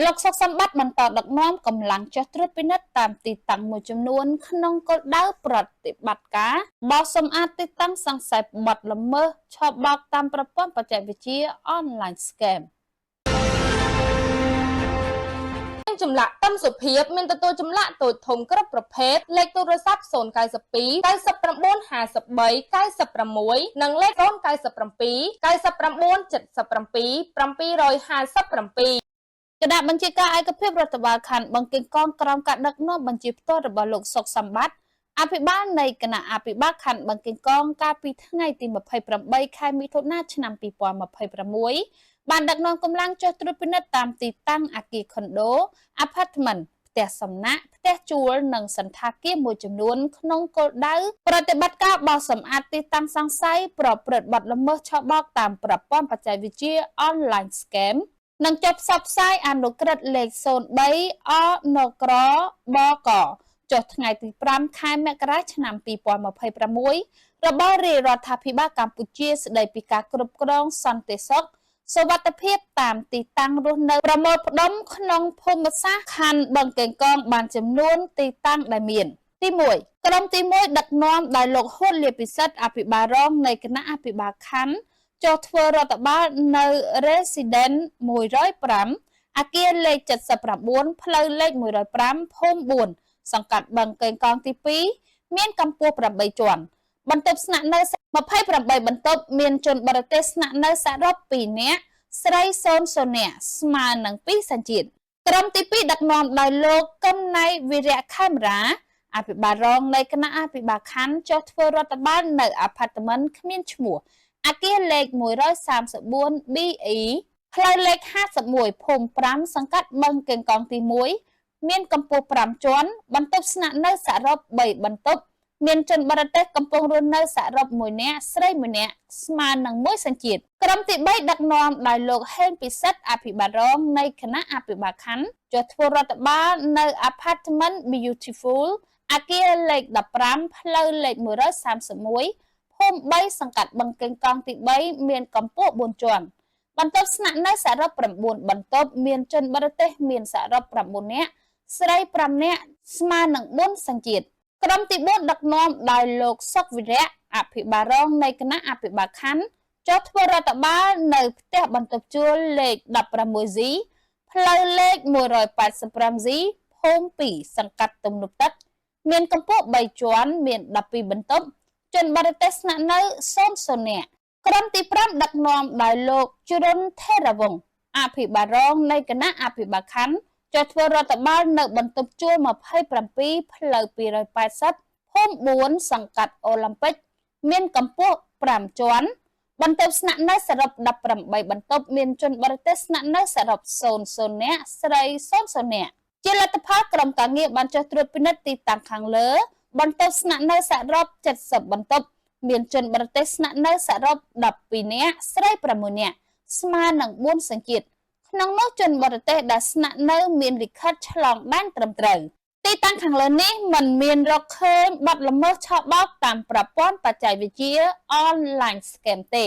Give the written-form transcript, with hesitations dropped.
លោកសុកសម្បត្តិបន្តដឹកនាំកម្លាំងចុះត្រួតពិនិត្យតាមទីតាំងមួយចំនួនក្នុងគោលដៅប្រតិបត្តិការបោសសម្អាតទីតាំងសង្ស័យបទល្មើសឆបោកតាមប្រព័ន្ធបច្ចេកវិទ្យា Online Scam ចម្លាក់ទឹមសុភាពមានទទួលចម្លាក់តូចធំគ្រប់ប្រភេទលេខទូរស័ព្ទ092 99 53 96និងលេខ097 99 77 757គណៈបញ្ជាការឯកភាពរដ្ឋបាលខណ្ឌបឹងកេងកងក្រោមការដឹកនាំបញ្ជាផ្ទាល់របស់លោកសុកសម្បត្តិអភិបាលនៃគណៈអភិបាលខណ្ឌបឹងកេងកងកាលពីថ្ងៃទី28ខែមិថុនាឆ្នាំ2026បានដឹកនាំកម្លាំងចុះត្រួតពិនិត្យតាមទីតាំងអគារខុនដូអាផាតមិនផ្ទះសំណាក់ផ្ទះជួលនិងសន្តាគារមួយចំនួនក្នុងគោលដៅប្រតិបត្តិការបោសសម្អាតទីតាំងសង្ស័យប្រព្រឹត្តបទល្មើសឆបោកតាមប្រព័ន្ធបច្ចេកវិទ្យា Online Scam និងចុះផ្សព្វផ្សាយអនុក្រឹត្យលេខ03 អនក្របកចុះថ្ងៃទី5ខែមករាឆ្នាំ2026របស់រាជរដ្ឋាភិបាលកម្ពុជាស្តីពីការគ្រប់គ្រងសន្តិសុខសុវត្ថិភាពតាមទីតាំងរស់នៅប្រមូលផ្ដុំក្នុងភូមិសាស្ត្រខណ្ឌបឹងកេងកងបានចំនួនទីតាំងដែលមានទី1ក្រុមទី1ដឹកនាំដោយលោកហ៊ុនលាពិសិដ្ឋអភិបាលរងនៃគណៈអភិបាលខណ្ឌចុះធ្វើរដ្ឋបាលនៅ Resident 105 អគារលេខ79ផ្លូវលេខ105ភូមិ4សង្កាត់បឹងកេងកងទី2មានកម្ពស់8ជាន់បន្ទប់ស្នាក់នៅ28បន្ទប់មានជនបរទេសស្នាក់នៅសរុប2នាក់ស្រី00នាក់ស្មើនឹង2សញ្ជាតិក្រុមទី2ដឹកនាំដោយលោកកឹមណៃវីរៈខេមរាអភិបាលរងនៃគណៈអភិបាលខណ្ឌចុះធ្វើរដ្ឋបាលនៅអាផាតមិនគ្មានឈ្មោះអគារលេខ134 BE ផ្លូវលេខ51ភូមិ5សង្កាត់បឹងកេងកងទី1មានកម្ពស់5ជាន់បន្ទប់ស្នាក់នៅសរុប3បន្ទប់មានជនបរទេសកំពុងរស់នៅសរុប1នាក់ស្រី1នាក់ស្មើនឹង1សញ្ជាតិក្រុមទី3ដឹកនាំដោយលោកហេងពិសិដ្ឋអភិបាលរងនៃគណៈអភិបាលខណ្ឌចុះធ្វើរដ្ឋបាលនៅ Apartment Beautiful អគារលេខ15ផ្លូវលេខ131ភូមិ3សង្កាត់បឹងកេងកងទី3មានកម្ពស់4ជាន់បន្ទប់ស្នាក់នៅសរុប9បន្ទប់មានជនបរទេសមានសរុប9នាក់ស្រី5នាក់ស្មើនឹង4សញ្ជាតិក្រុមទី4ដឹកនាំដោយលោកសុកវិរៈអភិបាលរងនៃគណៈអភិបាលខណ្ឌចុះធ្វើរដ្ឋបាលនៅផ្ទះបន្ទប់ជួលលេខ 16Z ផ្លូវលេខ 185Z ភូមិ2សង្កាត់ទំនប់ទឹកមានកម្ពស់3ជាន់មាន12បន្ទប់ជនបរទេសស្នាក់នៅ00នាក់ក្រុមទី5ដឹកនាំដោយលោកជ្រុនថេរវង្សអភិបាលរងនៃគណៈអភិបាលខណ្ឌចុះធ្វើរដ្ឋបាលនៅបន្ទប់ជួល27ផ្លូវ280ភូមិ4សង្កាត់អូឡ িম্প ិកមានកម្ពស់5ជាន់បន្ទប់ស្នាក់នៅសរុប18បន្ទប់មានជនបរទេសស្នាក់នៅសរុប00នាក់ស្រី00នាក់ជាលទ្ធផលក្រុមការងារបានចុះត្រួតពិនិត្យទីតាំងខាងលើបន្ទប់ស្នាក់នៅសរុប70បន្ទប់មានជនបរទេសស្នាក់នៅសរុប12នាក់ស្រី6នាក់ស្មើនឹង4សញ្ជាតិក្នុងនោះជនបរទេសដែលស្នាក់នៅមានលិខិតឆ្លងដែនត្រឹមត្រូវទីតាំងខាងលើនេះមិនមានរកឃើញបទល្មើសឆបោកតាមប្រព័ន្ធបច្ចេកវិទ្យា Online Scam ទេ